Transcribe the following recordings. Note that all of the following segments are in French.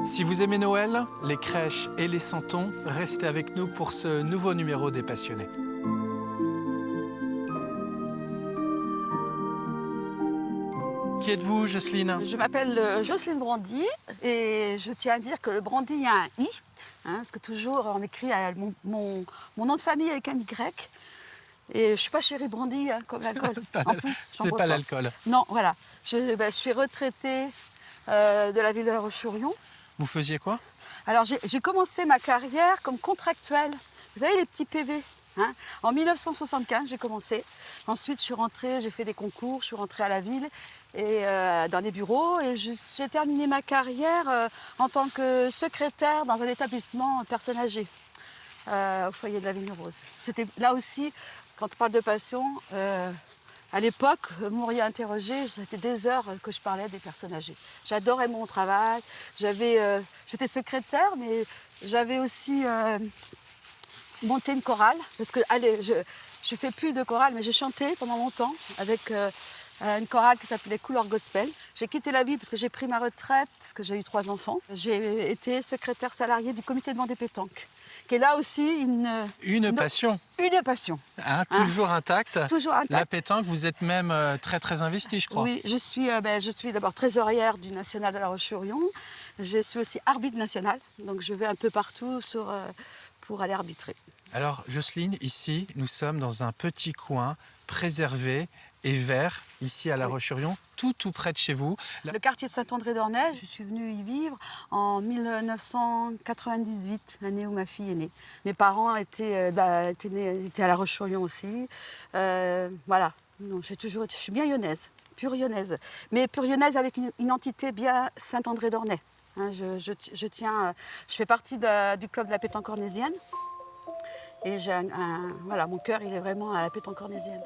Si vous aimez Noël, les crèches et les santons, restez avec nous pour ce nouveau numéro des Passionnés. Qui êtes-vous, Jocelyne? Je m'appelle Jocelyne Brandy et je tiens à dire que le brandy, il y a un I, hein, parce que toujours on écrit mon nom de famille avec un Y. Et je ne suis pas chérie brandy, hein, comme l'alcool. En plus, j'en C'est bois pas l'alcool. Non, voilà. Je suis retraitée de la ville de La Roche-sur-Yon. Vous faisiez quoi? Alors, j'ai commencé ma carrière comme contractuelle. Vous savez, les petits PV. Hein, en 1975, j'ai commencé. Ensuite, je suis rentrée, j'ai fait des concours, je suis rentrée à la ville et dans les bureaux. Et j'ai terminé ma carrière en tant que secrétaire dans un établissement personnes âgées au foyer de la Vigne Rose. C'était là aussi, quand on parle de passion, à l'époque, vous m'auriez interrogé, c'était des heures que je parlais des personnes âgées. J'adorais mon travail. J'étais secrétaire, mais j'avais aussi monté une chorale. Parce que, allez, je fais plus de chorale, mais j'ai chanté pendant longtemps avec une chorale qui s'appelait Couleur Gospel. J'ai quitté la ville parce que j'ai pris ma retraite, parce que j'ai eu 3 enfants. J'ai été secrétaire salariée du comité de vente des pétanques, qui est là aussi Une passion. Une passion. Hein, toujours intacte. Toujours intacte. La pétanque, vous êtes même très très investi, je crois. Oui, je suis d'abord trésorière du National de La Roche-sur-Yon. Je suis aussi arbitre national, donc je vais un peu partout pour aller arbitrer. Alors, Jocelyne, ici, nous sommes dans un petit coin préservé et vert, ici à La Roche-sur-Yon, tout près de chez vous. Le quartier de Saint-André-d'Ornay, je suis venue y vivre en 1998, l'année où ma fille est née. Mes parents étaient à La Roche-sur-Yon aussi. Voilà, je suis bien lyonnaise, pure lyonnaise. Mais pure lyonnaise avec une entité bien Saint-André-d'Ornay. Hein, je fais partie du club de la pétanque cornézienne. Et voilà, mon cœur, il est vraiment à la pétanque cornézienne.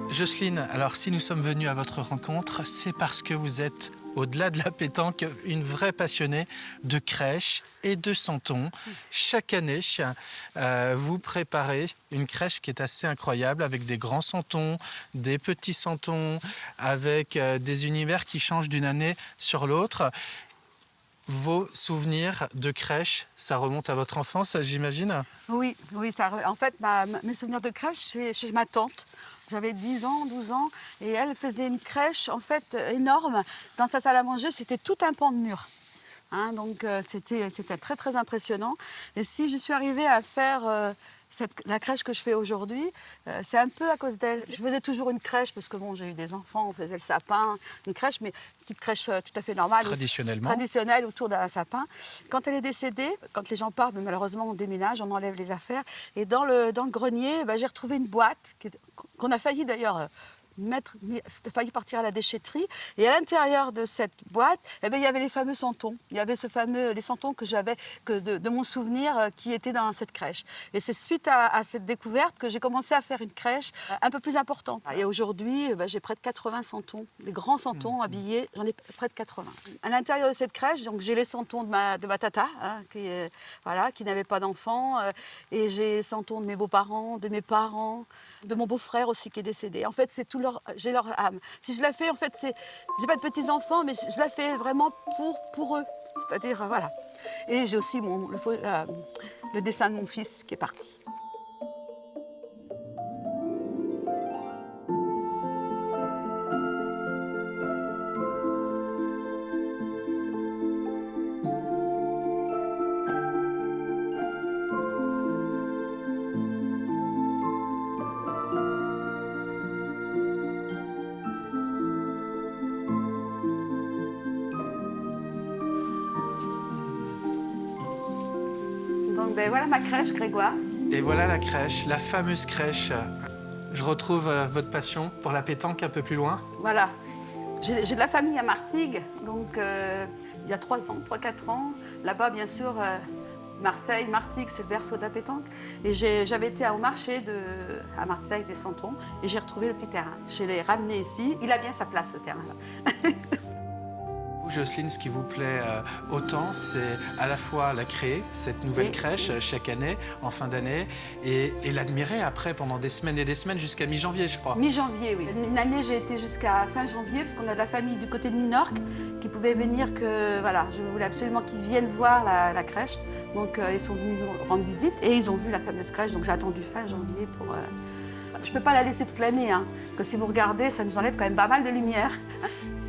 Jocelyne, alors si nous sommes venus à votre rencontre, c'est parce que vous êtes, au-delà de la pétanque, une vraie passionnée de crèche et de santons. Chaque année, vous préparez une crèche qui est assez incroyable, avec des grands santons, des petits santons, avec des univers qui changent d'une année sur l'autre. Vos souvenirs de crèche, ça remonte à votre enfance, j'imagine? Oui, en fait, mes souvenirs de crèche, c'est chez ma tante. J'avais 10 ans, 12 ans, et elle faisait une crèche, en fait, énorme. Dans sa salle à manger, c'était tout un pan de mur. Hein, donc, c'était très, très impressionnant. Et si je suis arrivée à faire la crèche que je fais aujourd'hui, c'est un peu à cause d'elle. Je faisais toujours une crèche, parce que bon, j'ai eu des enfants, on faisait le sapin, une crèche, mais une petite crèche tout à fait normale. Traditionnelle, autour d'un sapin. Quand elle est décédée, quand les gens partent, mais malheureusement on déménage, on enlève les affaires. Et dans le grenier, j'ai retrouvé une boîte qu'on a failli d'ailleurs c'était failli partir à la déchetterie. Et à l'intérieur de cette boîte, il y avait les fameux santons. Il y avait les santons que j'avais de mon souvenir qui étaient dans cette crèche. Et c'est suite à cette découverte que j'ai commencé à faire une crèche un peu plus importante. Et aujourd'hui, j'ai près de 80 santons, des grands santons habillés. J'en ai près de 80. À l'intérieur de cette crèche, donc j'ai les santons de ma tata, hein, qui n'avait pas d'enfants, et j'ai les santons de mes beaux-parents, de mes parents, de mon beau-frère aussi qui est décédé. En fait, j'ai leur âme. Si je la fais, en fait, j'ai pas de petits-enfants, mais je la fais vraiment pour eux. C'est-à-dire, voilà. Et j'ai aussi le dessin de mon fils qui est parti. Donc voilà ma crèche, Grégoire. Et voilà la crèche, la fameuse crèche. Je retrouve votre passion pour la pétanque un peu plus loin. Voilà. J'ai de la famille à Martigues, donc il y a 3 ans, 3-4 ans. Là-bas, bien sûr, Marseille, Martigues, c'est le berceau de la pétanque. Et j'avais été au marché à Marseille des Santons et j'ai retrouvé le petit terrain. Je l'ai ramené ici. Il a bien sa place, ce terrain-là. Jocelyne, ce qui vous plaît autant, c'est à la fois la créer, cette nouvelle crèche, chaque année, en fin d'année, et l'admirer après pendant des semaines et des semaines, jusqu'à mi-janvier, je crois. Mi-janvier, oui. Une année, j'ai été jusqu'à fin janvier, parce qu'on a de la famille du côté de Minorque qui pouvait venir, je voulais absolument qu'ils viennent voir la crèche. Donc, ils sont venus nous rendre visite et ils ont vu la fameuse crèche. Donc, j'ai attendu fin janvier pour... Je ne peux pas la laisser toute l'année, hein, que si vous regardez, ça nous enlève quand même pas mal de lumière.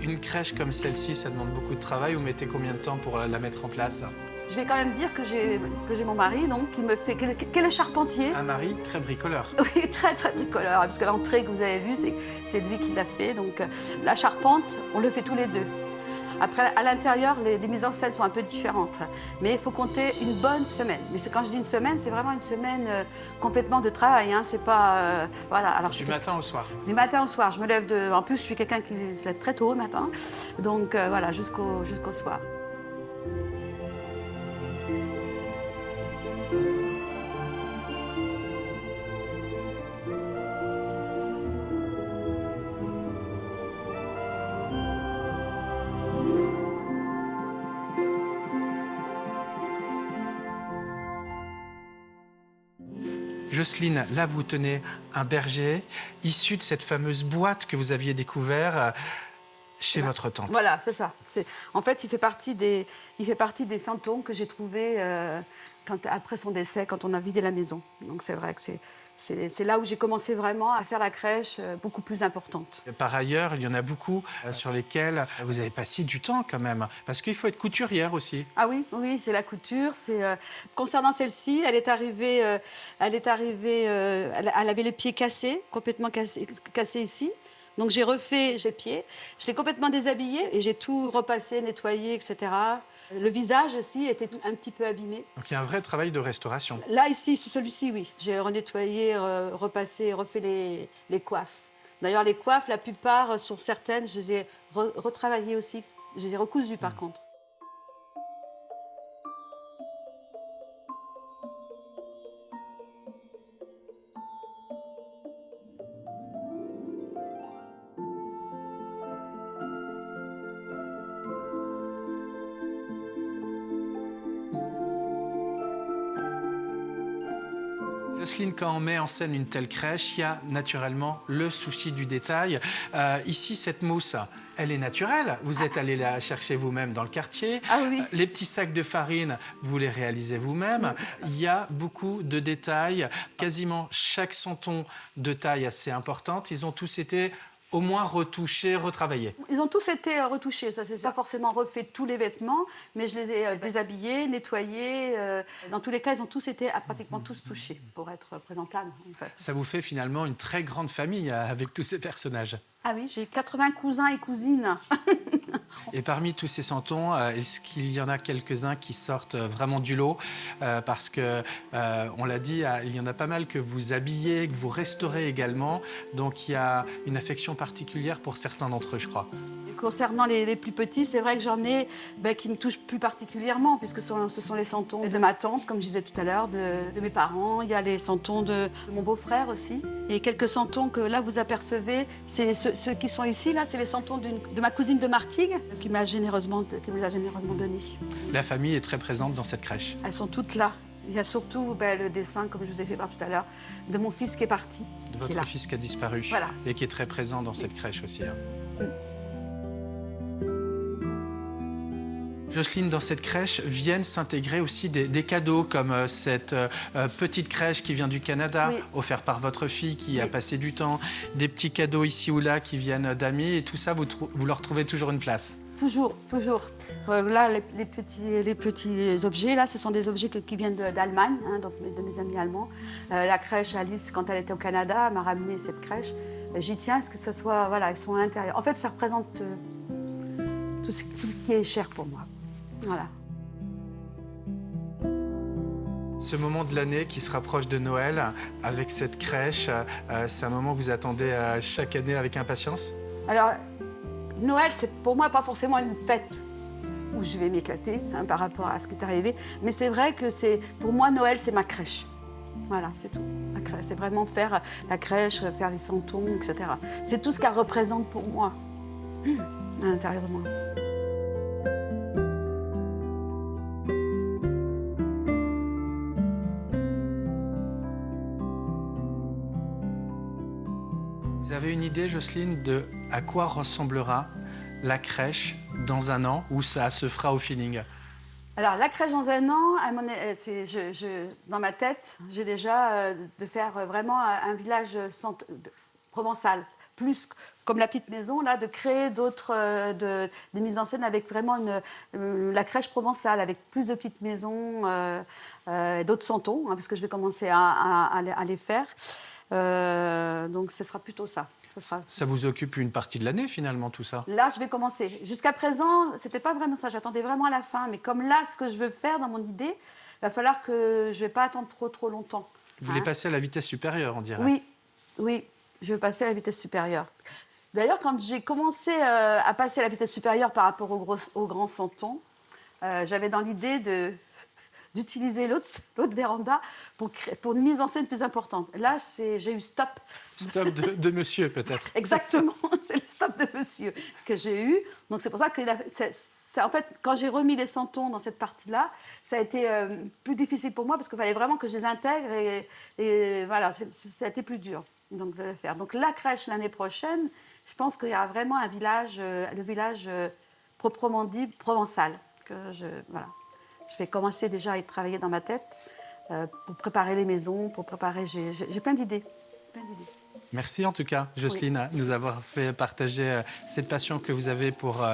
Une crèche comme celle-ci, ça demande beaucoup de travail. Vous mettez combien de temps pour la mettre en place? Je vais quand même dire que j'ai mon mari, donc, qui est le charpentier. Un mari très bricoleur. Oui, très, très bricoleur, parce que l'entrée que vous avez vue, c'est lui qui l'a fait. Donc, la charpente, on le fait tous les deux. Après, à l'intérieur, les mises en scène sont un peu différentes. Mais il faut compter une bonne semaine. Mais quand je dis une semaine, c'est vraiment une semaine complètement de travail. Hein. C'est pas... voilà. Alors, du matin au soir. Du matin au soir. Je me lève En plus, je suis quelqu'un qui se lève très tôt le matin. Donc, voilà, jusqu'au soir. Jocelyne, là, vous tenez un berger issu de cette fameuse boîte que vous aviez découvert chez votre tante. Voilà, c'est ça. En fait, il fait partie des santons que j'ai trouvés après son décès, quand on a vidé la maison. Donc, c'est vrai que c'est là où j'ai commencé vraiment à faire la crèche beaucoup plus importante. Par ailleurs, il y en a beaucoup sur lesquels vous avez passé du temps quand même, parce qu'il faut être couturière aussi. Ah oui, oui, c'est la couture. Concernant celle-ci, elle avait les pieds cassés, complètement cassés ici. Donc j'ai refait les pieds, je l'ai complètement déshabillée et j'ai tout repassé, nettoyé, etc. Le visage aussi était un petit peu abîmé. Donc il y a un vrai travail de restauration. Là, ici, sous celui-ci, oui. J'ai renettoyé, repassé, refait les coiffes. D'ailleurs, les coiffes, la plupart, sur certaines, je les ai retravaillées aussi. Je les ai recousues, par contre. Jocelyne, quand on met en scène une telle crèche, il y a naturellement le souci du détail. Ici, cette mousse, elle est naturelle. Vous êtes allé la chercher vous-même dans le quartier. Ah oui. Les petits sacs de farine, vous les réalisez vous-même. Il y a beaucoup de détails. Quasiment chaque santon de taille assez importante, ils ont tous été au moins retouchés, retravaillés. Ils ont tous été retouchés, ça c'est pas forcément refait tous les vêtements, mais je les ai déshabillés, nettoyés. Dans tous les cas, ils ont tous été pratiquement tous touchés pour être présentables. En fait. Ça vous fait finalement une très grande famille avec tous ces personnages. Ah oui, j'ai 80 cousins et cousines. Et parmi tous ces santons, est-ce qu'il y en a quelques-uns qui sortent vraiment du lot parce que, on l'a dit, il y en a pas mal que vous habillez, que vous restaurez également. Donc il y a une affection particulière pour certains d'entre eux, je crois. Et concernant les plus petits, c'est vrai que j'en ai qui me touchent plus particulièrement, puisque ce sont les santons de ma tante, comme je disais tout à l'heure, de mes parents. Il y a les santons de mon beau-frère aussi. Et quelques santons que là, vous apercevez, c'est ceux qui sont ici, là, c'est les santons de ma cousine de Martigues, qui me les a généreusement donnés. La famille est très présente dans cette crèche. Elles sont toutes là. Il y a surtout le dessin, comme je vous ai fait voir tout à l'heure, de mon fils qui est parti. De votre fils qui a disparu. Voilà. Et qui est très présent dans cette crèche aussi. Hein. Jocelyne, dans cette crèche viennent s'intégrer aussi des cadeaux comme cette petite crèche qui vient du Canada, offerte par votre fille qui a passé du temps, des petits cadeaux ici ou là qui viennent d'amis et tout ça, vous leur trouvez toujours une place? Toujours, toujours. Là, les petits objets, là, ce sont des objets qui viennent d'Allemagne, hein, donc de mes amis allemands. La crèche, Alice, quand elle était au Canada, m'a ramené cette crèche. J'y tiens à ce que ce soit, voilà, ils sont à l'intérieur. En fait, ça représente tout ce qui est cher pour moi. Voilà. Ce moment de l'année qui se rapproche de Noël, avec cette crèche, c'est un moment que vous attendez chaque année avec impatience? Alors, Noël, c'est pour moi pas forcément une fête. où je vais m'éclater par rapport à ce qui est arrivé. Mais c'est vrai que pour moi, Noël, c'est ma crèche. Voilà, c'est tout. La crèche, c'est vraiment faire la crèche, faire les santons, etc. C'est tout ce qu'elle représente pour moi, à l'intérieur de moi. Vous avez une idée, Jocelyne, de à quoi ressemblera la crèche dans un an, où ça se fera au feeling? Alors, la crèche dans un an, dans ma tête, j'ai déjà de faire vraiment un village provençal. Plus comme la petite maison, là, de créer des mises en scène avec vraiment la crèche provençale, avec plus de petites maisons, d'autres santons, hein, parce que je vais commencer à les faire. Donc, ce sera plutôt ça. Ça vous occupe une partie de l'année, finalement, tout ça? Là, je vais commencer. Jusqu'à présent, c'était pas vraiment ça. J'attendais vraiment à la fin. Mais comme là, ce que je veux faire dans mon idée, il va falloir que je vais pas attendre trop longtemps. Vous voulez passer à la vitesse supérieure, on dirait? Oui, je veux passer à la vitesse supérieure. D'ailleurs, quand j'ai commencé à passer à la vitesse supérieure par rapport aux grands santons, j'avais dans l'idée d'utiliser l'autre véranda pour une mise en scène plus importante. Là, j'ai eu stop. Stop de monsieur, peut-être. Exactement, c'est le stop de monsieur que j'ai eu. Donc, c'est pour ça que, en fait, quand j'ai remis les santons dans cette partie-là, ça a été plus difficile pour moi parce qu'il fallait vraiment que je les intègre et voilà, ça a été plus dur donc, de le faire. Donc, la crèche l'année prochaine, je pense qu'il y aura vraiment le village proprement dit provençal. Voilà. Je vais commencer déjà à y travailler dans ma tête pour préparer les maisons, j'ai plein d'idées. Merci en tout cas, Jocelyne, de nous avoir fait partager cette passion que vous avez pour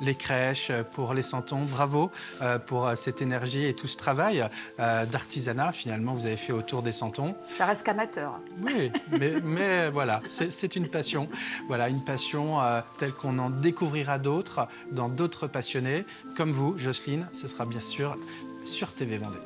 les crèches, pour les santons. Bravo pour cette énergie et tout ce travail d'artisanat, finalement, vous avez fait autour des santons. Ça reste qu'amateur. Oui, mais voilà, c'est une passion. Voilà, une passion telle qu'on en découvrira d'autres, dans d'autres passionnés. Comme vous, Jocelyne, ce sera bien sûr sur TV Vendée.